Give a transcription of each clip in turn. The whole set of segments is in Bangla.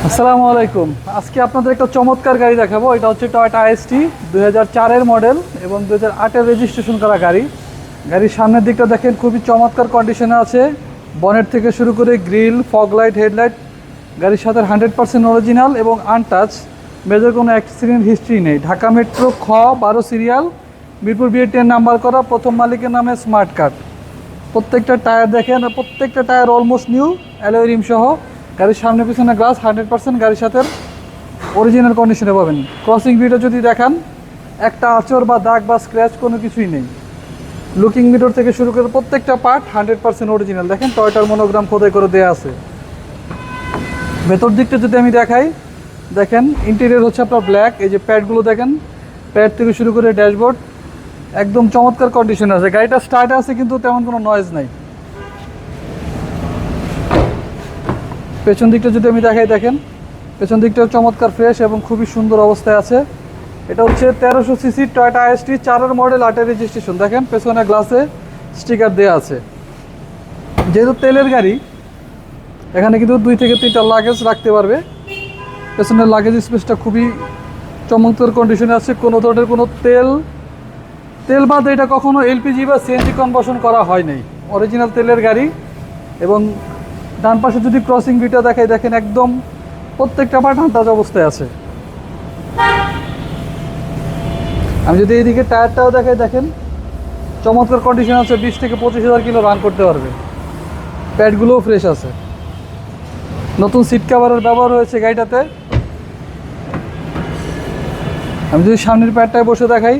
আসসালামু আলাইকুম। আজকে আপনাদের একটা চমৎকার গাড়ি দেখাবো। এটা হচ্ছে টয়োটা আইএসটি 2004-এর মডেল এবং 2008-এর রেজিস্ট্রেশন করা গাড়ি। গাড়ির সামনের দিকটা দেখেন খুবই চমৎকার কন্ডিশনে আছে। বনেট থেকে শুরু করে গ্রিল, ফগ লাইট, হেডলাইট গাড়ির সাথে 100% অরিজিনাল এবং আনটাচ। মেজর কোনো অ্যাক্সিডেন্ট হিস্ট্রি নেই। ঢাকা মেট্রো খ 12 সিরিয়াল, মিরপুর BA-10 নাম্বার করা, প্রথম মালিকের নামে স্মার্ট কার্ড। প্রত্যেকটা টায়ার দেখেন, প্রত্যেকটা tyre almost new, alloy rim সহ। গাড়ির সামনে পিছনে গ্লাস 100% গাড়ির সাথে অরিজিনাল কন্ডিশনে পাবেন। ক্রসিং ভিডিও যদি দেখান, একটা আঁচড় বা দাগ বা স্ক্র্যাচ কোনো কিছুই নেই। লুকিং মিরর থেকে শুরু করে প্রত্যেকটা পার্ট 100% অরিজিনাল। দেখেন টয়োটার মনোগ্রাম খোদাই করে দেওয়া আছে। ভেতর দিকটা যদি আমি দেখাই, দেখেন ইন্টেরিয়র হচ্ছে আপনার ব্ল্যাক। এই যে প্যাডগুলো দেখেন, প্যাড থেকে শুরু করে ড্যাশবোর্ড একদম চমৎকার কন্ডিশনে আছে। গাড়িটা স্টার্ট আছে কিন্তু তেমন কোনো নয়েজ নাই। পেছন দিকটা যদি আমি দেখাই, দেখেন পেছন দিকটাও চমৎকার ফ্রেশ এবং খুবই সুন্দর অবস্থায় আছে। এটা হচ্ছে 1300 সিসি টয়োটা আইএসটি 4-এর মডেল, 8-এর রেজিস্ট্রেশন। দেখেন পেছনে গ্লাসে স্টিকার দেওয়া আছে। যেহেতু তেলের গাড়ি, এখানে কিন্তু 2 থেকে 3টা লাগেজ রাখতে পারবে। পেছনের লাগেজ স্পেসটা খুবই চমৎকার কন্ডিশনে আছে। কোনো ধরনের কোনো তেল বাদে এটা কখনো এলপিজি বা সিএনজি কনভার্সন করা হয় নাই। অরিজিনাল তেলের গাড়ি। এবং ডান পাশে যদি ক্রসিং ভিটা দেখাই, দেখেন একদম প্রত্যেকটা পার্ট আনটাচ অবস্থায় আছে। আমি যদি এইদিকে টায়ারটাও দেখাই, দেখেন চমৎকার কন্ডিশন আছে। 20 থেকে 25,000 কিলো রান করতে পারবে। প্যাডগুলোও ফ্রেশ আছে। নতুন সিট কাভারের ব্যবহার হয়েছে গাড়িটাতে। আমি যদি সামনের প্যাডটায় বসে দেখাই,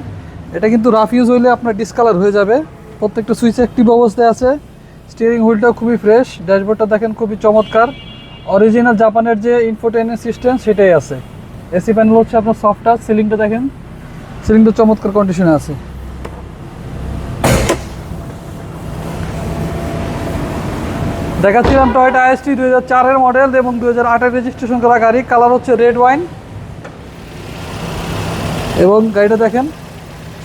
এটা কিন্তু রাফ ইউজ হইলে আপনার ডিসকালার হয়ে যাবে। প্রত্যেকটা সুইচ অ্যাক্টিভ অবস্থায় আছে। স্টিয়ারিং হুইলটাও খুবই ফ্রেশ। ড্যাশবোর্ডটা দেখেন খুবই চমৎকার। অরিজিনাল জাপানের যে ইনফোটেইনমেন্ট সিস্টেম সেটাই আছে। এসি প্যানেল হচ্ছে আপনার সফট টাচ। সিলিংটা দেখেন, সিলিংটা চমৎকার কন্ডিশনে আছে। দেখাচ্ছিলাম টয়োটা আইএসটি 2004-এর মডেল এবং 2008-এর রেজিস্ট্রেশন করা গাড়ি। কালার হচ্ছে রেড ওয়াইন। এবং গাড়িটা দেখেন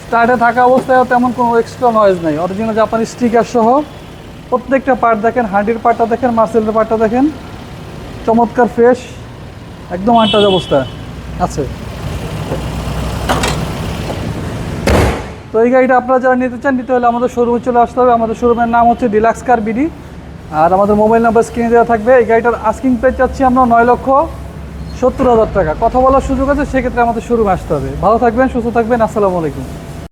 স্টার্টে থাকা অবস্থায় তেমন কোনো এক্সট্রা নয়েজ নেই। অরিজিনাল জাপানি স্টিকার সহ প্রত্যেকটা পার্ট দেখেন। হান্ডির পার্টটা দেখেন, মার্সেলের পার্টটা দেখেন, চমৎকার ফ্রেশ একদম আনটাচ অবস্থা আছে। তো এই গাড়িটা আপনারা যারা নিতে চান, নিতে হলে আমাদের শোরুমে চলে আসতে হবে। আমাদের শোরুমের নাম হচ্ছে ডিলাক্স কার বিডি। আর আমাদের মোবাইল নাম্বার স্ক্রিনে দেওয়া থাকবে। এই গাড়িটার আস্কিং প্রাইস চাচ্ছি আমরা 9,70,000 টাকা। কথা বলার সুযোগ আছে, সেক্ষেত্রে আমাদের শোরুমে আসতে হবে। ভালো থাকবেন, সুস্থ থাকবেন। আসসালামু আলাইকুম।